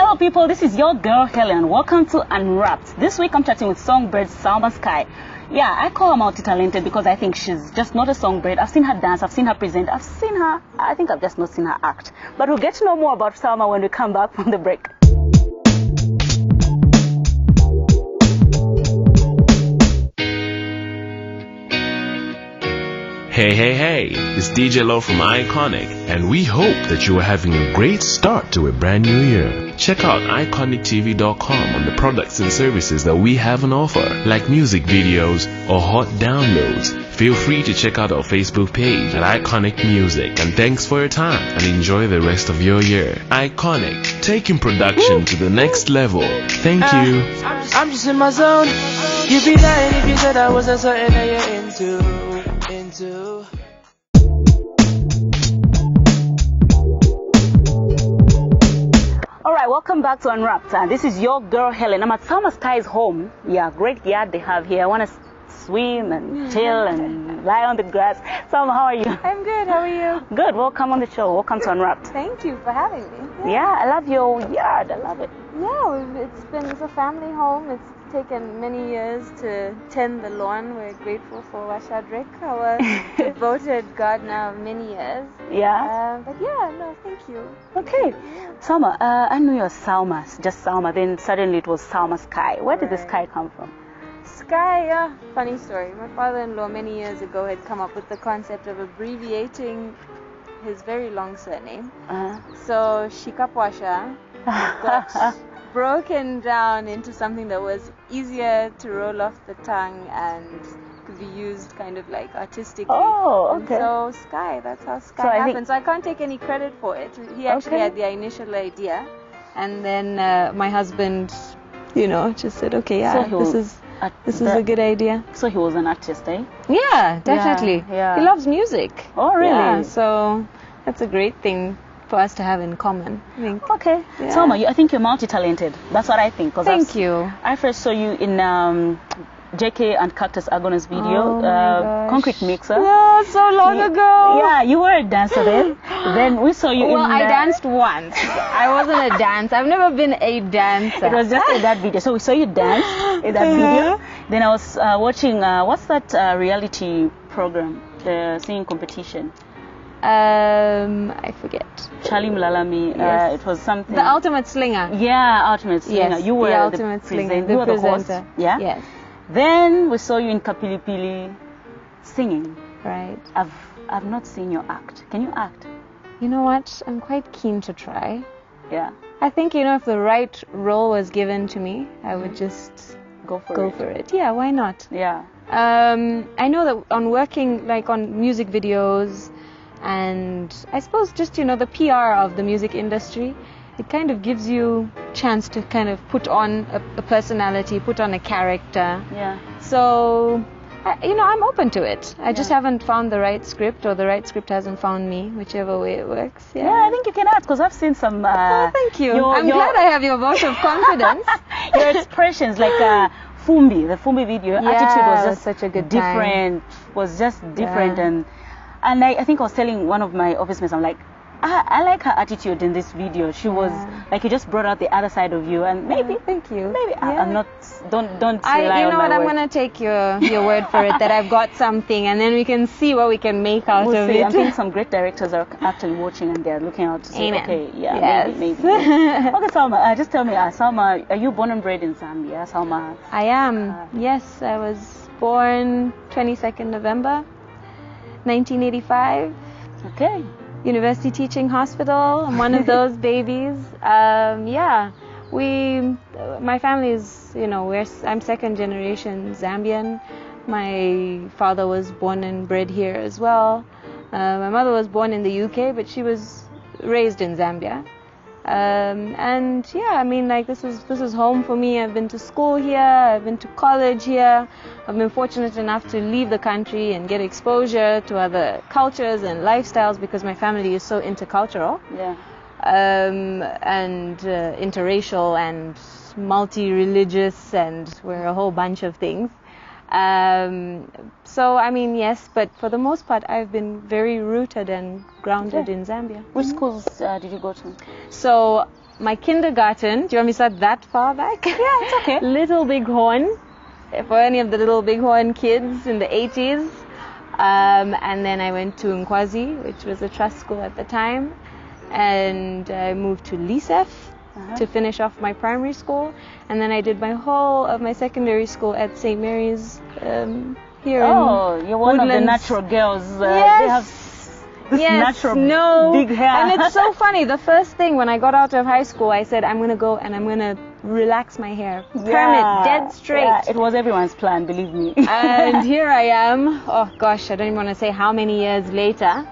Hello people, this is your girl Hellen. Welcome to Unwrapped. This week I'm chatting with songbird Salma Sky. Yeah, I call her multi-talented because I think she's just not a songbird. I've seen her dance, I've seen her present, I think I've just not seen her act. But we'll get to know more about Salma when we come back from the break. Hey, it's DJ Low from Iconic, and we hope that you are having a great start to a brand new year. Check out iconictv.com on the products and services that we have on offer, like music videos or hot downloads. Feel free to check out our Facebook page at Iconic Music, and thanks for your time and enjoy the rest of your year. Iconic, taking production to the next level. Thank you. I'm just in my zone. You'd be lying if you said I wasn't certain that you're into. Alright, welcome back to Unwrapped. This is your girl Hellen. I'm at Salma Sky's home. Yeah, great yard they have here. I want to swim and chill and lie on the grass. Salma, how are you? I'm good. How are you? Good. Welcome on the show. Welcome to Unwrapped. Thank you for having me. Yeah, I love your yard. I love it. Yeah, it's a family home. It's taken many years to tend the lawn. We're grateful for Washadrik, our devoted gardener of many years. Yeah. But yeah, no, thank you. Okay. Salma, I knew you're Salma, just Salma. Then suddenly it was Salma Sky. Where did the Sky come from? Sky, funny story. My father-in-law many years ago had come up with the concept of abbreviating his very long surname. So Shikapwasha got broken down into something that was easier to roll off the tongue and could be used kind of like artistically. Oh, okay. And so Sky, that's how Sky happened. So I can't take any credit for it. He actually had the initial idea, and then my husband, just said, okay, yeah, so this is a good idea. So he was an artist, eh? Yeah, definitely. Yeah. He loves music. Oh, really? Yeah, so that's a great thing for us to have in common, I think. Okay. Yeah. Salma, I think you're multi-talented. That's what I think. Thank you. I first saw you in JK and Cactus Agona's video, Concrete Mixer. Yeah, so long ago. Yeah, you were a dancer then. Then we saw you I danced once. I wasn't a dancer. I've never been a dancer. It was just in that video. So we saw you dance in that video. Then I was watching, what's that reality program? The singing competition. I forget. Charlie Mlalami. Yes. It was something. The Ultimate Slinger. Yeah, Ultimate Slinger. Yes, You were the Ultimate Slinger. You were the host. Yeah. Yes. Then we saw you in Kapilipili singing. Right. I've not seen your act. Can you act? You know what? I'm quite keen to try. Yeah. I think if the right role was given to me, I would just go for it. Yeah, why not? Yeah. I know that on working on music videos, and I suppose just the PR of the music industry, it kind of gives you chance to kind of put on a personality, put on a character. Yeah. So I'm open to it. I just haven't found the right script, or the right script hasn't found me, whichever way it works. Yeah, I think you can act, because I've seen some. Thank you. I'm glad I have your vote of confidence. Your expressions, like Fumbi, the Fumbi video, your attitude was just such a good different. time. Was just different, and I think I was telling one of my office mates, I'm like, I like her attitude in this video. She was like, you just brought out the other side of you, and maybe. Thank you. Maybe I'm not. Don't rely you know on what? my I'm word. gonna take your word for it that I've got something, and then we can see what we can make out of it. I think some great directors are actually watching, and they're looking out to say, Amen. okay, yeah, Yes. maybe. Okay, Salma, just tell me, Salma, are you born and bred in Zambia, Salma? I am. Yes, I was born 22nd November, 1985. Okay. University Teaching Hospital. I'm one of those babies. My family is, I'm second generation Zambian. My father was born and bred here as well. My mother was born in the UK, but she was raised in Zambia. This is home for me. I've been to school here. I've been to college here. I've been fortunate enough to leave the country and get exposure to other cultures and lifestyles, because my family is so intercultural. Yeah. And interracial and multi-religious, and we're a whole bunch of things. Yes, but for the most part, I've been very rooted and grounded in Zambia. Which schools did you go to? So my kindergarten, do you want me to start that far back? Yeah, it's okay. Little Bighorn, for any of the Little Bighorn kids in the 80s. And then I went to Nkwazi, which was a trust school at the time. And I moved to Lisef to finish off my primary school. And then I did my whole of my secondary school at St. Mary's here in you're one Woodlands. of the natural girls. Yes. They have this natural big hair. And it's so funny. The first thing when I got out of high school, I said, I'm going to go and I'm going to relax my hair. Perm it dead straight. Yeah, it was everyone's plan, believe me. And here I am. Oh gosh, I don't even want to say how many years later.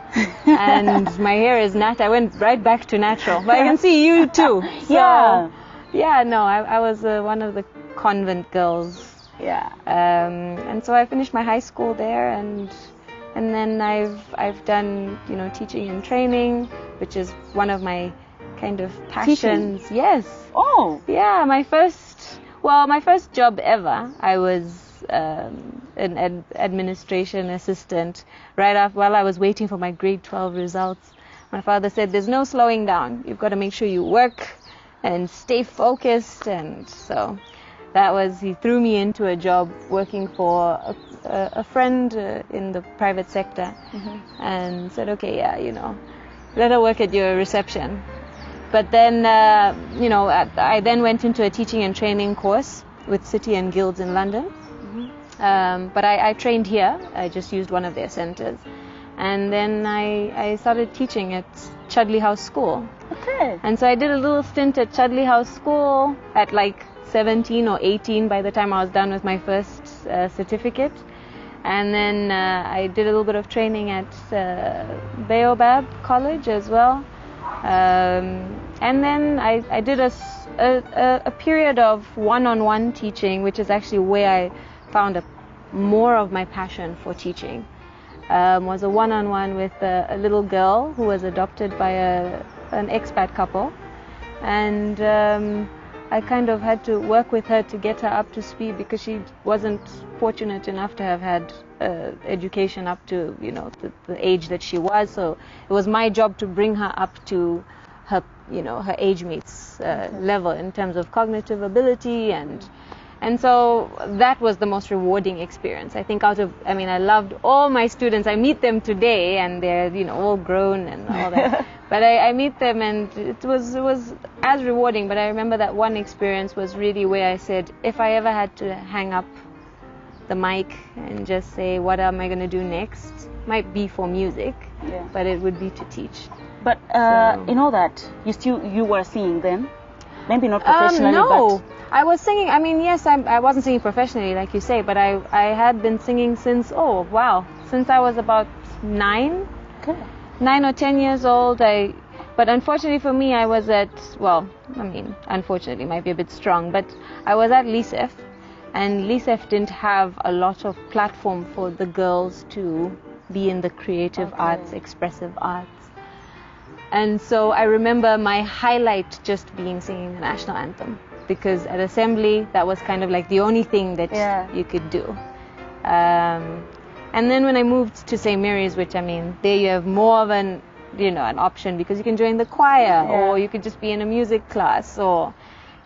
And my hair is I went right back to natural. But I can see you too. So, I was one of the convent girls. Yeah. And so I finished my high school there, and then I've done teaching and training, which is one of my kind of passions. Teaching? Yes. Oh. Yeah, my first job ever, I was an administration assistant while I was waiting for my grade 12 results. My father said, there's no slowing down. You've got to make sure you work and stay focused. And so he threw me into a job working for a friend in the private sector, and said, okay, let her work at your reception. But then, I then went into a teaching and training course with City and Guilds in London. But I trained here. I just used one of their centers. And then I started teaching at Chudley House School. Okay. And so I did a little stint at Chudley House School at like 17 or 18 by the time I was done with my first certificate. And then I did a little bit of training at Baobab College as well. And then I did a period of one-on-one teaching, which is actually where I found more of my passion for teaching. Was a one-on-one with a little girl who was adopted by an expat couple, and I kind of had to work with her to get her up to speed, because she wasn't fortunate enough to have had education up to the age that she was. So it was my job to bring her up to her age mates level in terms of cognitive ability, and so that was the most rewarding experience. I think I loved all my students. I meet them today and they're all grown and all that. But I meet them and it was as rewarding. But I remember that one experience was really where I said, if I ever had to hang up the mic and just say, what am I going to do next? Might be for music, but it would be to teach. But in all that, you were singing then? Maybe not professionally, no. but... I was singing, yes, I wasn't singing professionally like you say, but I had been singing since I was about 9 or 10 years old. But unfortunately for me, I was unfortunately might be a bit strong, but I was at Lisef, and Lisef didn't have a lot of platform for the girls to be in the creative arts, expressive arts. And so I remember my highlight just being singing the national anthem, because at assembly that was kind of like the only thing that you could do. And then when I moved to St. Mary's, which there you have more of an option, because you can join the choir or you could just be in a music class,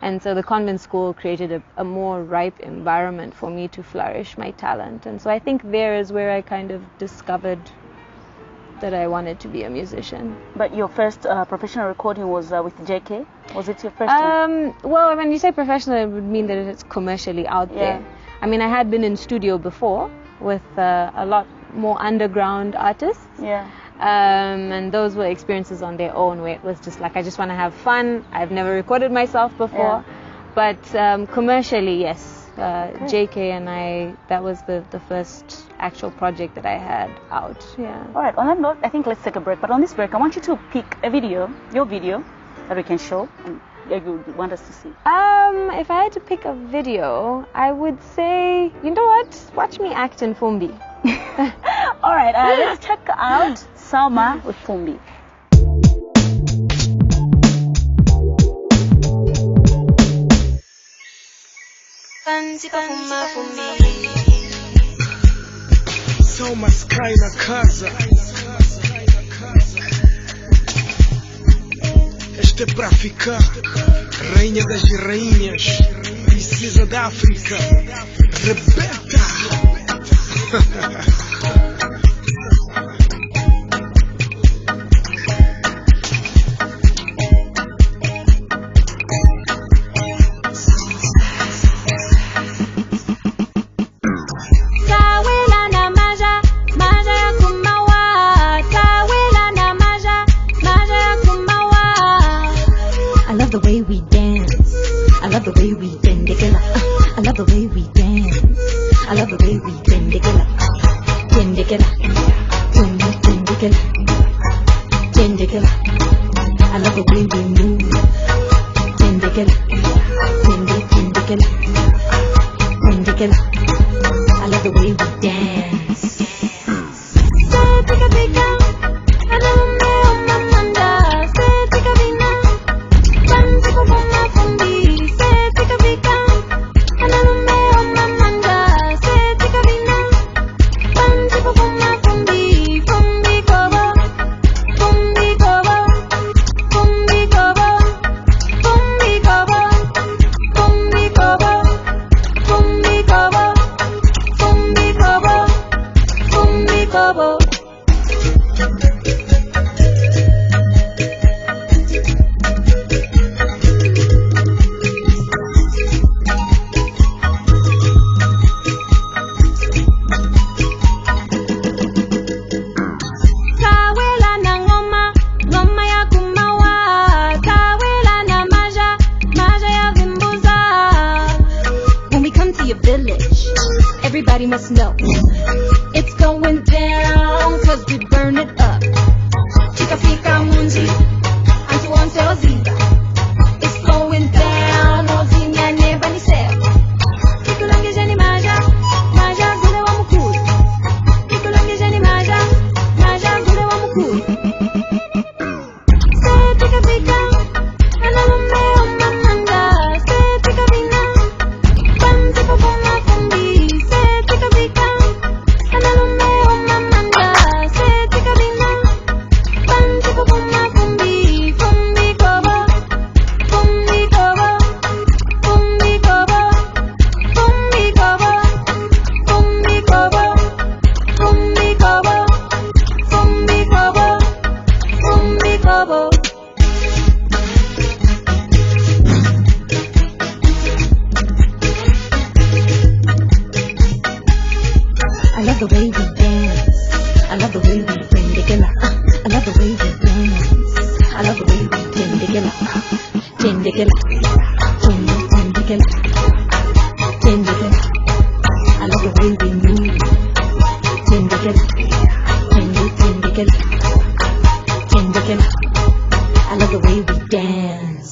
and so the convent school created a more ripe environment for me to flourish my talent. And so I think there is where I kind of discovered that I wanted to be a musician. But your first professional recording was with JK? Was it your first one? Well, when you say professional, it would mean that it's commercially out there. I had been in studio before with a lot more underground artists. And those were experiences on their own, where it was just like, I just want to have fun. I've never recorded myself before. But commercially, yes. JK and I, that was the first actual project that I had out. All right, on that note, I think let's take a break. But on this break, I want you to pick a video, your video, that we can show and you want us to see. If I had to pick a video, I would say, you know what? Watch me act in Fumbi. All right, let's check out Salma with Fumbi. Salma Sky na casa. Esta é pra ficar. Rainha das rainhas, princesa da África. Rebenta! I love the way we dance. I love the way we bend it. I love the way we dance. I love the way we bend it. Bend it. Bend it. Bend it. I love the way we move. Bend it. Bend it. Bend it. I love the way we dance. Everybody must know it's going down, cause we burn it up. Chica fica munzi, antu onse oziba. It's going down, ozinya neba ni seo. Ikulange jeni maja, maja gule wa mukuru. Ikulange jeni maja, maja gule wa mukuru. Se chica fica, analume o mamanda. Se chica vina, panzi popona fumbi. I love the way we dance. I love the way we bend it. I love the way we dance. I love the way we bend it. Bend it. Bend it. Bend it. I love the way we move. Bend it. Bend it. Bend it. I love the way we dance.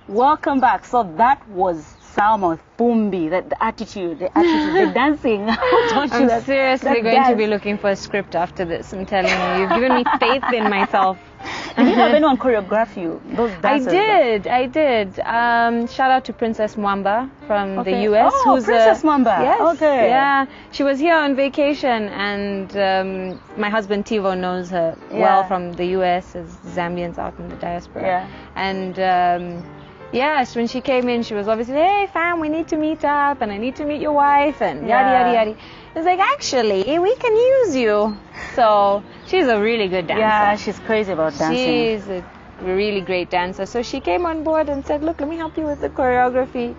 Welcome back. So that was Salma Pumbi, the attitude, the dancing. I'm seriously going to be looking for a script after this. I'm telling you, you've given me faith in myself. Did you have anyone choreograph you? Those dances? I did. Shout out to Princess Mwamba from the US. Oh, Princess Mwamba. Yes. Okay. Yeah. She was here on vacation, and my husband Tivo knows her well from the US as Zambians out in the diaspora. Yeah. And Yes, when she came in, she was obviously, hey, fam, we need to meet up, and I need to meet your wife, and yada, yada, yada. It's like, actually, we can use you. So she's a really good dancer. Yeah, she's crazy about dancing. She's a really great dancer. So she came on board and said, look, let me help you with the choreography.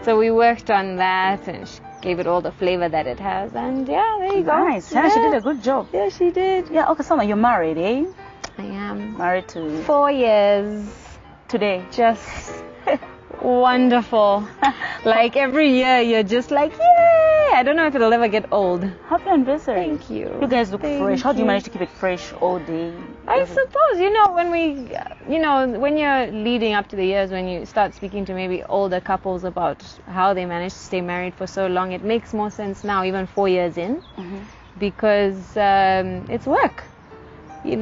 So we worked on that, and she gave it all the flavor that it has. And yeah, there you go. Nice. Yeah, she did a good job. Yeah, she did. Yeah, okay, Salma, you're married, eh? I am. Married to... 4 years. Today. Just wonderful. Like every year you're just like, yay! I don't know if it'll ever get old. Happy anniversary. Thank you. You guys look Thank fresh. How do you you. manage to keep it fresh all day? I suppose, when you're leading up to the years, when you start speaking to maybe older couples about how they manage to stay married for so long, it makes more sense now, even 4 years in, because it's work. You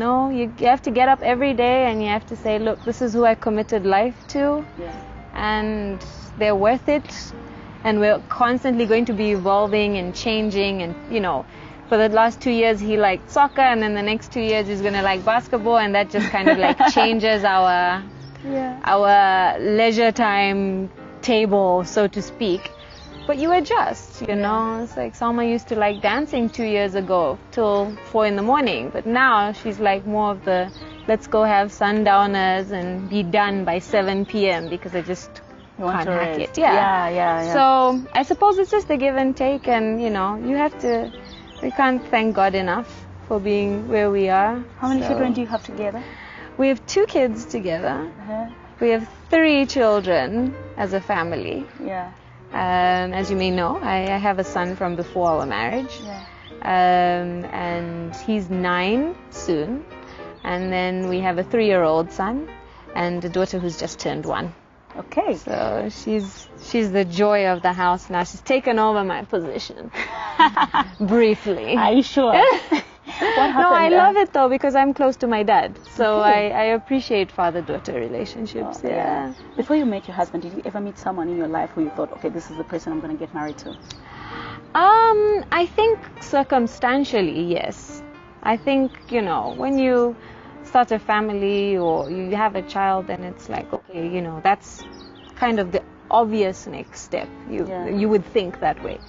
have to get up every day and you have to say, look, this is who I committed life to, and they're worth it, and we're constantly going to be evolving and changing, and for the last 2 years he liked soccer, and then the next 2 years he's going to like basketball, and that just kind of like changes our leisure time table, so to speak. But you adjust, It's like Salma used to like dancing 2 years ago till 4 in the morning. But now she's like more of the, let's go have sundowners and be done by 7 p.m. because I just can't hack it. Yeah. So I suppose it's just a give and take, and, we can't thank God enough for being where we are. How many children do you have together? We have 2 kids together. We have 3 children as a family. Yeah. As you may know, I have a son from before our marriage, and he's 9 soon, and then we have a 3-year-old son and a daughter who's just turned 1. Okay. So she's the joy of the house now. She's taken over my position briefly. Are you sure? What happened? No, I love it though, because I'm close to my dad, so I appreciate father-daughter relationships. Yeah. Before you met your husband, did you ever meet someone in your life who you thought, okay, this is the person I'm going to get married to? I think circumstantially, yes. I think, when you start a family or you have a child, then it's like, okay, that's kind of the obvious next step. You would think that way.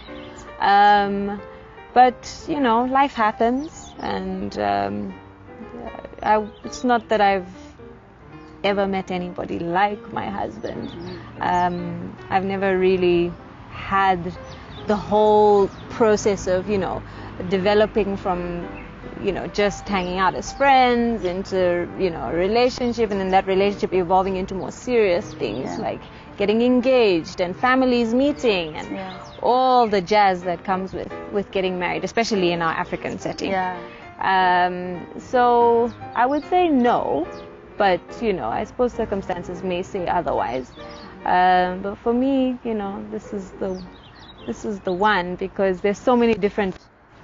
But, life happens. And it's not that I've ever met anybody like my husband. I've never really had the whole process of, developing from, just hanging out as friends into, a relationship, and then that relationship evolving into more serious things like getting engaged and families meeting and all the jazz that comes with getting married, especially in our African setting. So I would say no, but I suppose circumstances may say otherwise. But for me, this is the one, because there's so many different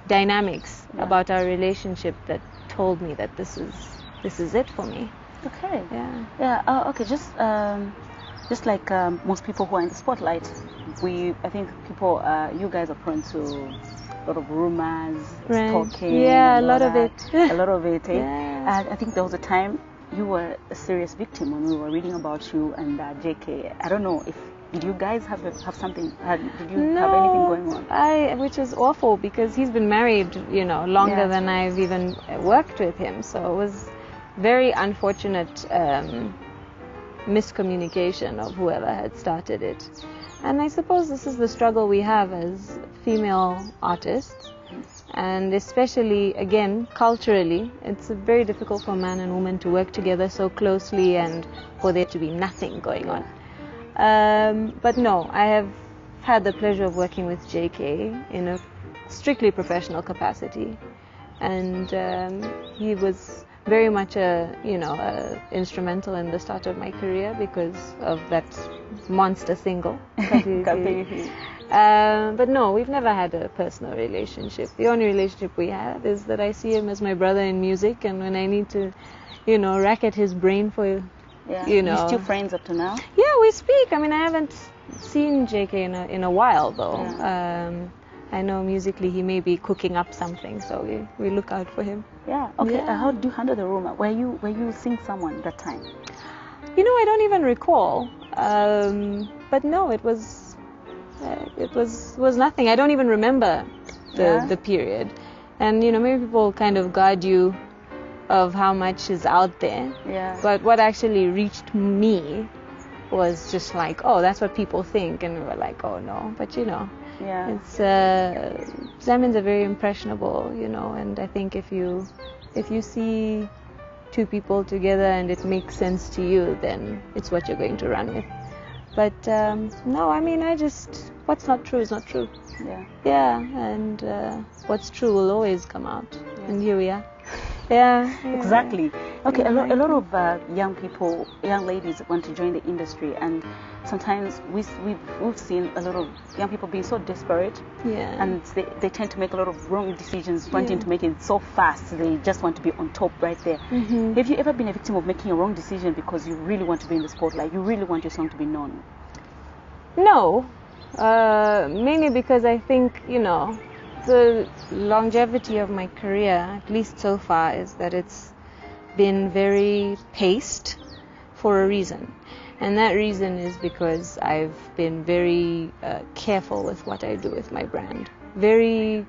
dynamics about our relationship that told me that this is it for me. Okay. Yeah. Okay. Just like most people who are in the spotlight, I think people, you guys are prone to a lot of rumors, stalking. Yeah, a lot of it. A lot of it. Yeah. I think there was a time you were a serious victim when we were reading about you and JK. I don't know if did you guys have something? Did you have anything going on? Which is awful, because he's been married, longer than I've even worked with him. So it was very unfortunate miscommunication of whoever had started it. And I suppose this is the struggle we have as female artists, and especially, again, culturally, it's very difficult for man and woman to work together so closely and for there to be nothing going on. But no, I have had the pleasure of working with JK in a strictly professional capacity, and he was very much instrumental in the start of my career because of that monster single. But no, we've never had a personal relationship. The only relationship we have is that I see him as my brother in music, and when I need to, racket his brain for, You're still friends up to now? Yeah, we speak. I mean, I haven't seen JK in a while though. Yeah. I know musically he may be cooking up something, so we look out for him. Yeah. Okay. Yeah. How do you handle the rumor? Were you seeing someone that time? I don't even recall. But no, it was nothing. I don't even remember the period. And maybe people kind of guide you of how much is out there. Yeah. But what actually reached me was just like, oh, that's what people think, and we were like, oh no. But Yeah. it's Zambians are very impressionable, and I think if you see two people together and it makes sense to you, then it's what you're going to run with. But no, I mean, what's not true is not true. Yeah. Yeah, and what's true will always come out. Yeah. And here we are. Yeah. Exactly. Okay, a lot of young ladies want to join the industry, and sometimes we've seen a lot of young people being so desperate, and they tend to make a lot of wrong decisions, wanting to make it so fast. They just want to be on top right there. Mm-hmm. Have you ever been a victim of making a wrong decision because you really want to be in the spotlight, you really want your song to be known? No, mainly because I think, the longevity of my career, at least so far, is that it's been very paced for a reason. And that reason is because I've been very careful with what I do with my brand. Very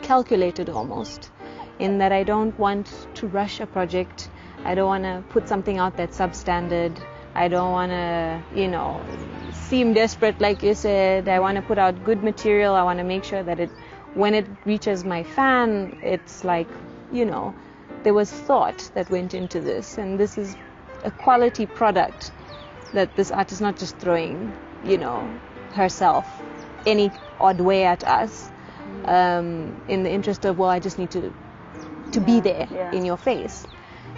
calculated almost, in that I don't want to rush a project. I don't want to put something out that's substandard. I don't want to, seem desperate like you said. I want to put out good material. I want to make sure that when it reaches my fan, it's like, there was thought that went into this, and this is a quality product that this artist is not just throwing, herself any odd way at us, in the interest of, well, I just need to be there in your face.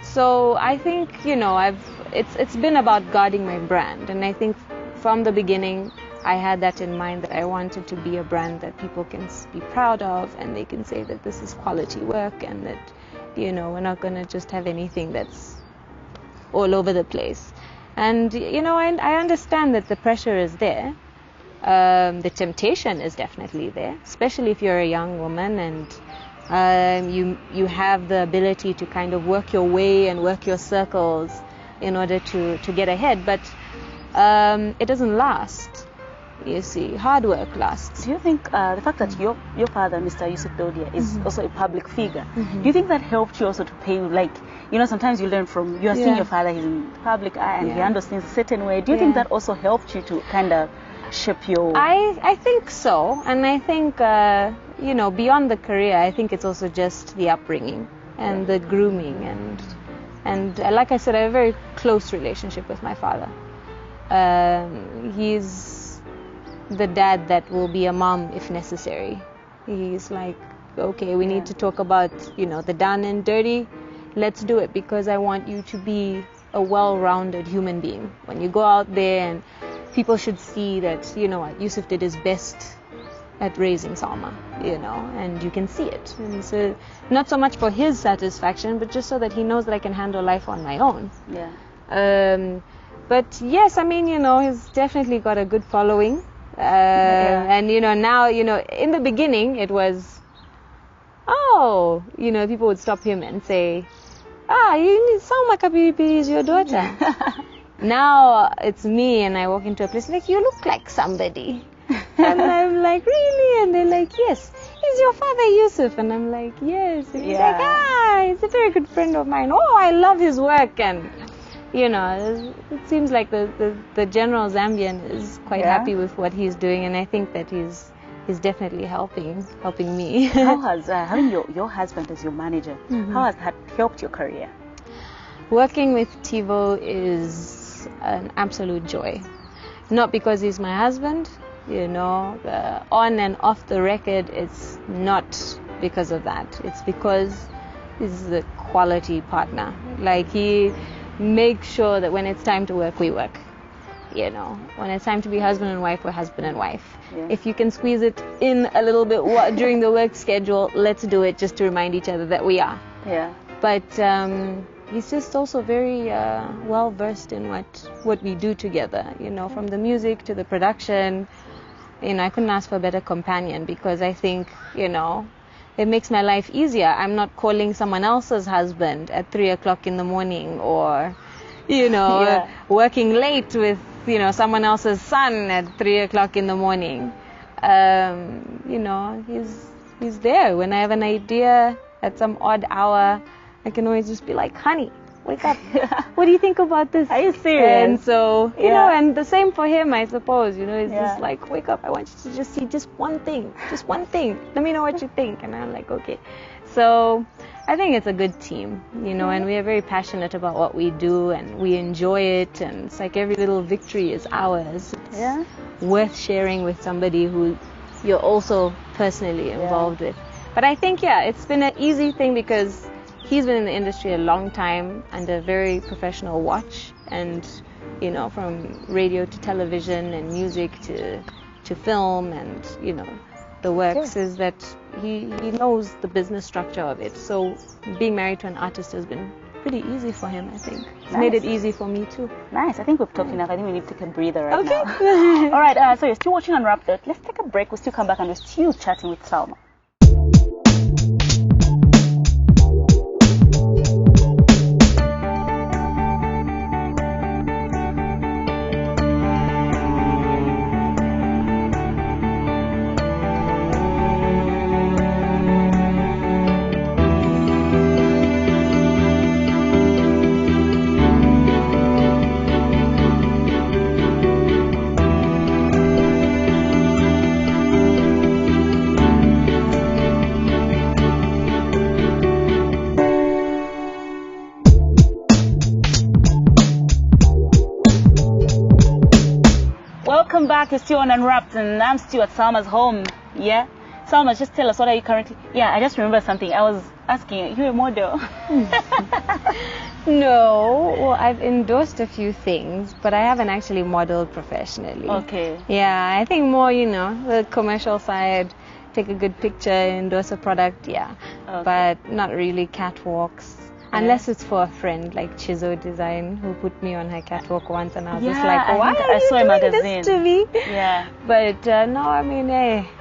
So I think, it's been about guarding my brand, and I think from the beginning I had that in mind, that I wanted to be a brand that people can be proud of, and they can say that this is quality work, and that, we're not going to just have anything that's all over the place. And, I understand that the pressure is there. The temptation is definitely there, especially if you're a young woman and you have the ability to kind of work your way and work your circles in order to get ahead. But it doesn't last. You see, hard work lasts. Do you think the fact that your father, Mr. Yusuf Dodia, is also a public figure, do you think that helped you also to pay, like, sometimes you learn from, you are seeing your father, he's in public eye and he understands a certain way. Do you think that also helped you to kind of shape your... I think so. And I think, beyond the career, I think it's also just the upbringing and the grooming. And like I said, I have a very close relationship with my father. He's the dad that will be a mom if necessary. He's like, okay, we need to talk about, the down and dirty. Let's do it, because I want you to be a well-rounded human being. When you go out there, and people should see that, Yusuf did his best at raising Salma, and you can see it. And so, not so much for his satisfaction, but just so that he knows that I can handle life on my own. Yeah. But yes, I mean, he's definitely got a good following. And now, in the beginning it was, people would stop him and say, Salma Kapipiri is your daughter. Now it's me, and I walk into a place like, you look like somebody. And I'm like, really? And they're like, yes, he's your father Yusuf. And I'm like, yes. And he's like, he's a very good friend of mine. Oh, I love his work. And it seems like the general Zambian is quite happy with what he's doing, and I think that he's definitely helping me. How has having your husband as your manager, how has that helped your career? Working with Tivo is an absolute joy. Not because he's my husband, on and off the record, it's not because of that. It's because he's a quality partner. Like, he make sure that when it's time to work, we work. When it's time to be husband and wife, we're husband and wife. Yeah. If you can squeeze it in a little bit during the work schedule, let's do it, just to remind each other that we are. Yeah. But he's just also very well versed in what we do together. From the music to the production. I couldn't ask for a better companion, because I think, it makes my life easier. I'm not calling someone else's husband at 3 o'clock in the morning, or, working late with you know, someone else's son at 3 o'clock in the morning. You know, he's there. When I have an idea at some odd hour, I can always just be like, honey, wake up. What do you think about this? Are you serious? And so, you know, and the same for him, I suppose. You know, he's just like, wake up. I want you to just see just one thing. Just one thing. Let me know what you think. And I'm like, okay. So I think it's a good team, you know, and we are very passionate about what we do and we enjoy it. And it's like every little victory is ours. It's worth sharing with somebody who you're also personally involved with. But I think, it's been an easy thing because he's been in the industry a long time under very professional watch, and you know, from radio to television and music to film, and you know, the works is that he knows the business structure of it. So being married to an artist has been pretty easy for him, I think. It's made it easy for me too. Nice. I think we've talked enough. I think we need to take a breather right now. All right. So you're still watching Unwrapped. Let's take a break. We'll still come back and we're still chatting with Salma. Welcome back. You're still on Unwrapped, and I'm still at Salma's home. Yeah, Salma, just tell us, what are you currently? Yeah, I just remember something. I was asking you, a model? No, well, I've endorsed a few things, but I haven't actually modeled professionally. Okay. Yeah, I think more, you know, the commercial side, take a good picture, endorse a product, okay. But not really catwalks. Unless it's for a friend like Chizo Design, who put me on her catwalk once, and I was just like, why are you doing this to me? Yeah. But no, I mean,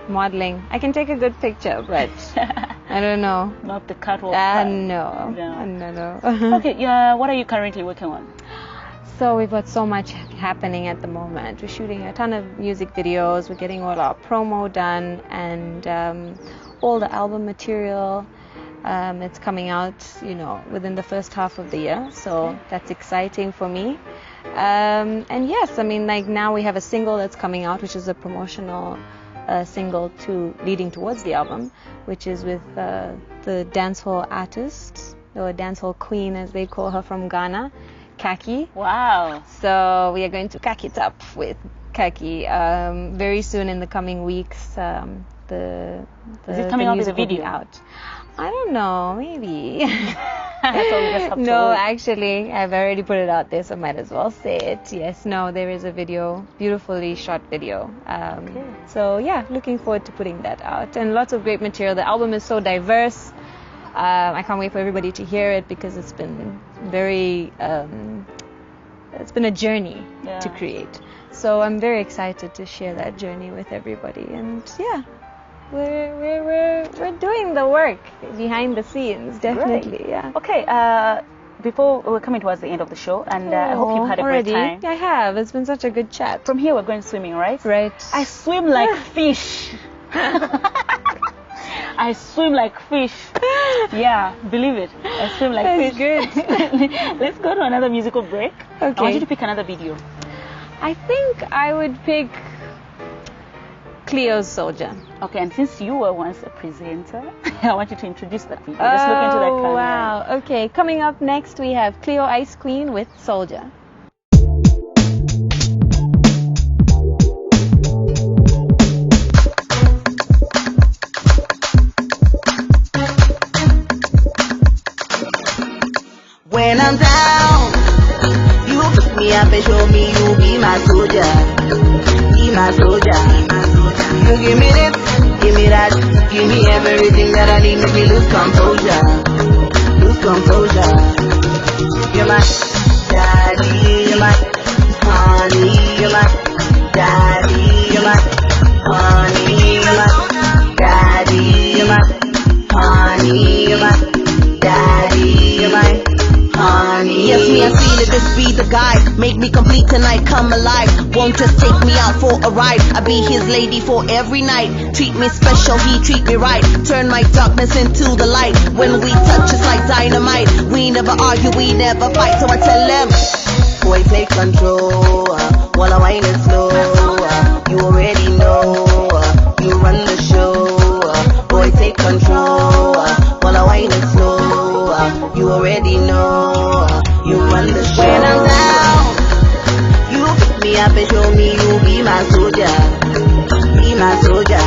modeling. I can take a good picture, but I don't know. Not the catwalk. No. Okay, what are you currently working on? So we've got so much happening at the moment. We're shooting a ton of music videos. We're getting all our promo done, and all the album material. It's coming out, you know, within the first half of the year, so that's exciting for me. And yes, I mean, like now we have a single that's coming out, which is a promotional single leading towards the album, which is with the dancehall artist, or dancehall queen as they call her, from Ghana, Kaki. Wow. So we are going to kaki it up with Kaki very soon in the coming weeks. Is it coming out with a video? Out. I don't know, maybe. That's all we just have to No, wait. actually, I've already put it out there, so I might as well say it. Yes, no, there is a video, beautifully shot video. So yeah, looking forward to putting that out. And lots of great material. The album is so diverse. I can't wait for everybody to hear it, because it's been very, it's been a journey to create. So I'm very excited to share that journey with everybody. And yeah, we're doing the work behind the scenes, definitely. Great. Yeah. Okay. Before we're coming towards the end of the show, and I hope you've had a great time. I have. It's been such a good chat. From here, we're going swimming, right? Right. I swim like fish. I swim like fish. Yeah, believe it. I swim like That's fish. Good. Let's go to another musical break. Okay. I want you to pick another video. I think I would pick Cleo's Soldier. Okay, and since you were once a presenter, I want you to introduce that video. Just look into that camera. Wow. Okay, coming up next we have Cleo Ice Queen with Soldier. When I'm down, you pick me up and show me you be my soldier. Be my soldier. You give me this, give me that, give me everything that I need, make me lose composure. Lose composure. You're my daddy, you're my honey, you're my daddy, you're my honey, you're my daddy, you're my honey, you're my daddy, you're my honey. Yes, me, I feel it, this be the guy. make me complete tonight, come alive. Won't just take me out for a ride. I be his lady for every night. Treat me special, he treat me right. Turn my darkness into the light. When we touch, it's like dynamite. We never argue, we never fight. So I tell them, boy, take control. While I wine it slow. You already know. You run the show. Boy, take control. While I wine it slow. You already know. You run the show. When I'm down, you pick me up and show me you be my soldier. Be my soldier.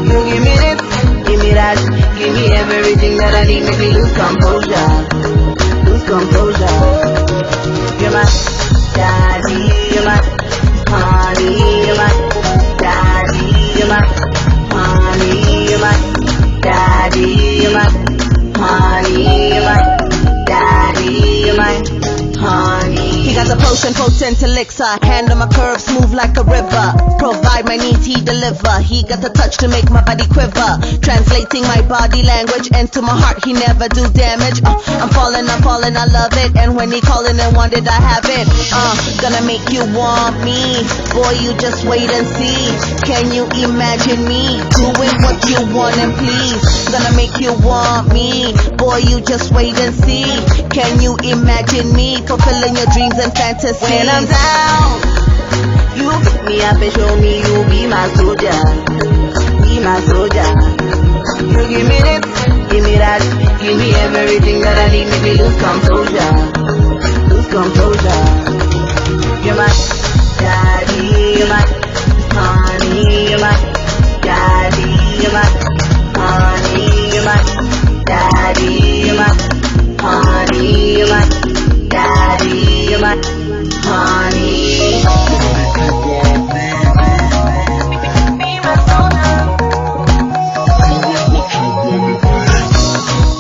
You give me this, give me that, give me everything that I need, make me lose composure. Lose composure. You're my daddy, you're my honey, you're my daddy, you're my honey, you're my daddy, you're my honey, you're my daddy, you're my honey. He got the potion, potent elixir. Hand on my curves, smooth like a river. Provide my needs, he deliver. He got the touch to make my body quiver. Translating my body language into my heart, he never do damage. I'm falling, I love it. And when he calling and wanted, I have it. Gonna make you want me. Boy, you just wait and see. Can you imagine me doing what you want and please? Gonna make you want me. Boy, you just wait and see. Can you imagine me fulfilling your dreams and fantasies? When I'm down, you pick me up and show me you be my soldier. Be my soldier. You give me this, give me that, give me everything that I need, make me lose composure. Lose composure. You're my daddy, you're my honey, you're my daddy, you're my honey, you're my daddy, you're my honey, you're my daddy, you're my honey.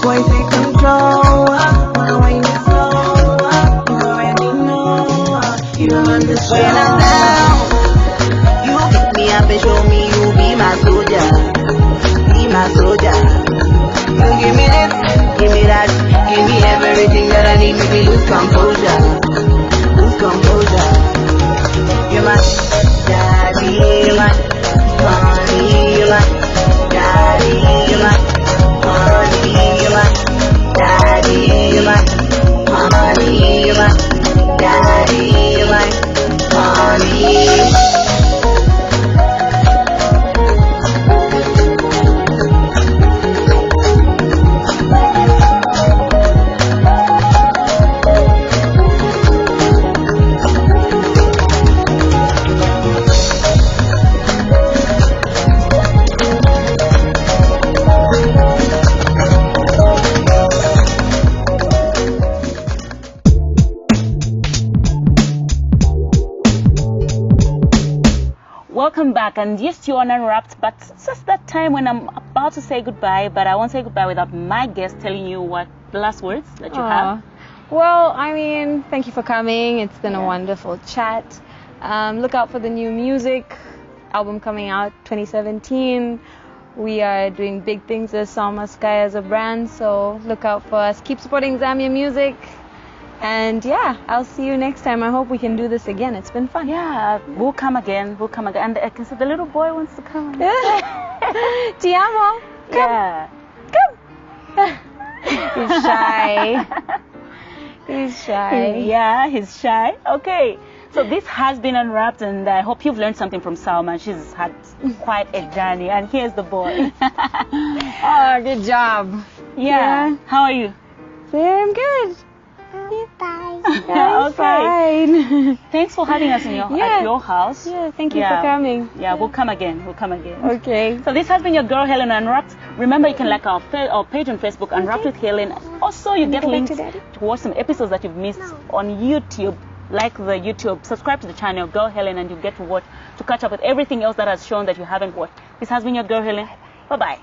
Boy, take control. When you slow, you already know. You run the show. When I'm down, you pick me up and show me you be my soldier. Be my soldier. You give me this, give me that, give me everything that I need, make me lose composure. Lose composure. You're my daddy, you're my honey, you're my daddy, you're my honey, you're my daddy, you're my honey, you're my daddy, you're my honey. Welcome back, and yes, you're on Unwrapped, but it's just that time when I'm about to say goodbye, but I won't say goodbye without my guest telling you what the last words that you have. Well, I mean, thank you for coming. It's been a wonderful chat. Look out for the new music album coming out 2017. We are doing big things as Salma Sky as a brand, so look out for us. Keep supporting Zambia music. And yeah, I'll see you next time. I hope we can do this again. It's been fun. Yeah, we'll come again. We'll come again. And I can see the little boy wants to come. Ti amo. Come. Yeah. Come. He's shy. He's shy. Yeah, he's shy. Okay. So this has been Unwrapped, and I hope you've learned something from Salma. She's had quite a journey, and here's the boy. Oh, good job. Yeah. How are you? I'm good. Yeah, okay. Fine. Thanks for having us in at your house. Yeah, thank you for coming. Yeah, we'll come again. We'll come again. Okay. So this has been your girl Hellen Unwrapped. Remember, you can like our page on Facebook, Unwrapped with Hellen. Also, you get links to watch some episodes that you've missed on YouTube. Like the YouTube, subscribe to the channel, Girl Hellen, and you get to catch up with everything else that has shown that you haven't watched. This has been your girl Hellen. Bye bye.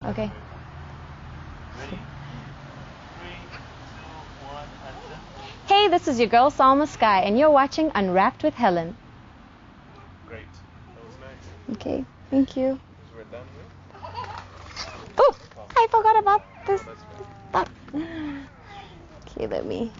Okay. Hey, this is your girl Salma Sky, and you're watching Unwrapped with Hellen. Great. That was nice. Okay, thank you. We're done with. Oh, I forgot about this. That's fine. Okay, let me